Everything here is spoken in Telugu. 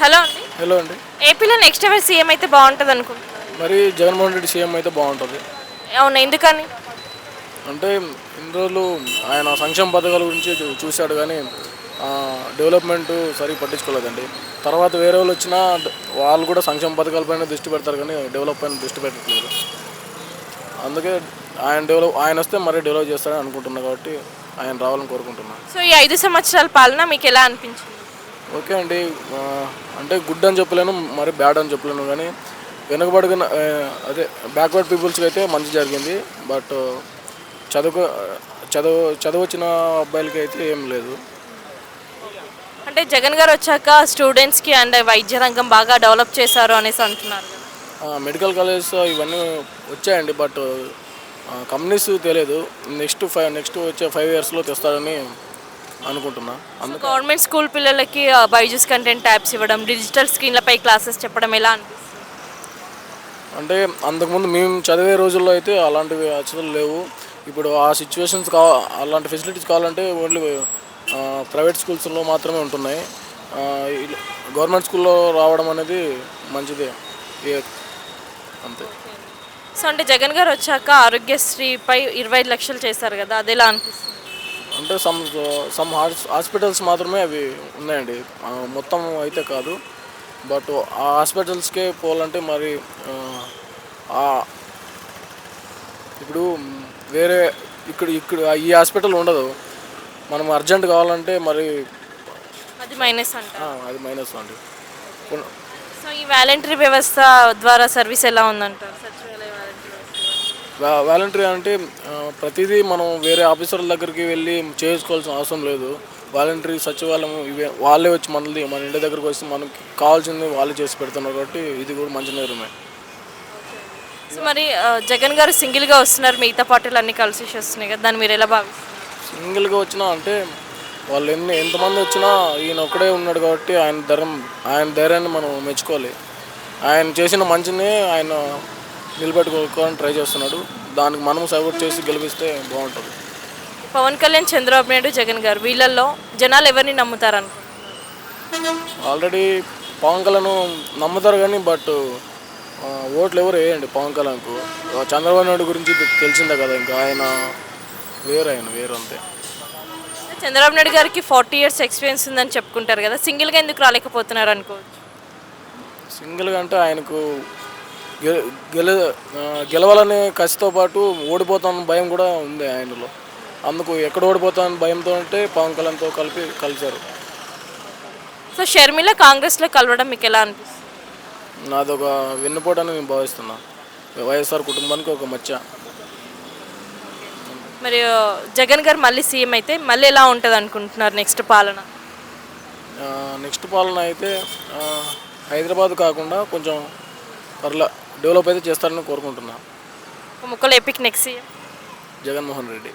హలో అండి. హలో అండి. ఏపీలో నెక్స్ట్ ఎవరు సీఎం అయితే బాగుంటుంది అనుకుంటున్నారు? మరి జగన్మోహన్ రెడ్డి సీఎం అయితే బాగుంటుంది. అవునా, ఎందుకని? అంటే ఇన్ని రోజులు ఆయన సంక్షేమ పథకాల గురించి చూశాడు కానీ డెవలప్మెంట్ సరిగ్గా పట్టించుకోలేదండి. తర్వాత వేరే వాళ్ళు వచ్చినా వాళ్ళు కూడా సంక్షేమ పథకాలపైన దృష్టి పెడతారు కానీ డెవలప్ పైన దృష్టి పెట్టట్లేదు. అందుకే ఆయన వస్తే మరీ డెవలప్ చేస్తారని అనుకుంటున్నాను కాబట్టి ఆయన రావాలని కోరుకుంటున్నాను. సో ఈ 5 సంవత్సరాల పాలన మీకు ఎలా అనిపించింది? ఓకే అండి. అంటే గుడ్ అని చెప్పలేను, మరి బ్యాడ్ అని చెప్పలేను కానీ వెనుకబడిన అదే బ్యాక్వర్డ్ పీపుల్స్కి అయితే మంచి జరిగింది. బట్ చదువు చదువు వచ్చిన అబ్బాయిలకి అయితే ఏం లేదు. అంటే జగన్ గారు వచ్చాక స్టూడెంట్స్కి అండ్ వైద్య రంగం బాగా డెవలప్ చేశారు అనేసి అంటున్నారు. మెడికల్ కాలేజెస్ ఇవన్నీ వచ్చాయండి. బట్ కంపెనీస్ తెలియదు. నెక్స్ట్ వచ్చే 5 yearsలో తెస్తారని అనుకుంటున్నా. అందుకే గవర్నమెంట్ స్కూల్ పిల్లలకి బైజూస్ కంటెంట్ ట్యాబ్స్ ఇవ్వడం, డిజిటల్ స్క్రీన్లపై క్లాసెస్ చెప్పడం ఎలా అనిపిస్తుంది? అంటే అంతకుముందు మేము చదివే రోజుల్లో అయితే అలాంటివి అసలు లేవు. ఇప్పుడు ఆ సిచ్యువేషన్స్ అలాంటి ఫెసిలిటీస్ కావాలంటే ఓన్లీ ప్రైవేట్ స్కూల్స్లో మాత్రమే ఉంటున్నాయి. గవర్నమెంట్ స్కూల్లో రావడం అనేది మంచిదే అంతే. సో అంటే జగన్ గారు వచ్చాక ఆరోగ్యశ్రీపై 25 లక్షలు చేశారు కదా, అది ఎలా అనిపిస్తుంది? అంటే సమ్ హాస్పిటల్స్ మాత్రమే అవి ఉన్నాయండి, మొత్తం అయితే కాదు. బట్ ఆ హాస్పిటల్స్కే పోవాలంటే మరి ఇప్పుడు వేరే ఇక్కడ ఈ హాస్పిటల్ ఉండదు. మనం అర్జెంట్ కావాలంటే మరి అది మైనస్ అంట. అది మైనస్ అండి. సో ఈ వాలంటరీ వ్యవస్థ ద్వారా సర్వీస్ ఎలా ఉందంటారు? సచివాలయ వాలంటరీ వ్యవస్థ వాలంటరీ అంటే ప్రతిదీ మనం వేరే ఆఫీసర్ల దగ్గరికి వెళ్ళి చేసుకోవాల్సిన అవసరం లేదు. వాలంటరీ సచివాలయం వాళ్ళే వచ్చి మన ఇంటి దగ్గరకు వచ్చి మనకి కావాల్సింది వాళ్ళే చేసి పెడుతున్నారు కాబట్టి ఇది కూడా మంచి నిర్ణయమే. సో మరి జగన్ గారు సింగిల్గా వస్తున్నారు, మిగతా పార్టీలు అన్నీ కలిసి వస్తున్నాయి కదా, దాన్ని మీరు ఎలా భావిస్తారు? సింగిల్గా వచ్చినా అంటే వాళ్ళు ఎంతమంది వచ్చినా ఈయన ఒక్కడే ఉన్నాడు కాబట్టి ఆయన ధైర్యాన్ని మనం మెచ్చుకోవాలి. ఆయన చేసిన మంచిని ఆయన నిలబెట్టుకోవాలని ట్రై చేస్తున్నాడు. దానికి మనం సపోర్ట్ చేసి గెలిపిస్తే బాగుంటుంది. పవన్ కళ్యాణ్, చంద్రబాబు నాయుడు, జగన్ గారు వీళ్ళల్లో జనాలు ఎవరిని నమ్ముతారు అనుకుంటున్నారు? ఆల్రెడీ పవన్ కళ్యాణ్ నమ్ముతారు కానీ బట్ ఓట్లు ఎవరు వేయండి పవన్ కళ్యాణ్కు. చంద్రబాబు నాయుడు గురించి తెలిసిందే కదా, ఇంకా ఆయన వేరు అంతే. చంద్రబాబు నాయుడు గారికి 40 years ఎక్స్పీరియన్స్ ఉందని చెప్పుకుంటారు కదా, సింగిల్గా ఎందుకు రాలేకపోతున్నారు అనుకోవచ్చు? సింగిల్గా అంటే ఆయనకు గెలవాలనే కసితో పాటు ఓడిపోతానని భయం కూడా ఉంది ఆయనలో. అందుకు ఎక్కడ ఓడిపోతానని భయంతో ఉంటే పవన్ కళ్యాణ్తో కలిశారు. సో షర్మిల కాంగ్రెస్లో కలవడం మీకు ఎలా అనిపిస్తుంది? నాదొక వెన్నుపోటని నేను భావిస్తున్నా. వైఎస్ఆర్ కుటుంబానికి ఒక మచ్చ. మరి జగన్ గారు మళ్ళీ సీఎం అయితే మళ్ళీ ఎలా ఉంటుంది అనుకుంటున్నారు నెక్స్ట్ పాలన? నెక్స్ట్ పాలన అయితే హైదరాబాద్ కాకుండా కొంచెం డెవలప్ అయితే చేస్తారని కోరుకుంటున్నా. ముక్కలు epic next CM Jaganmohan Reddy.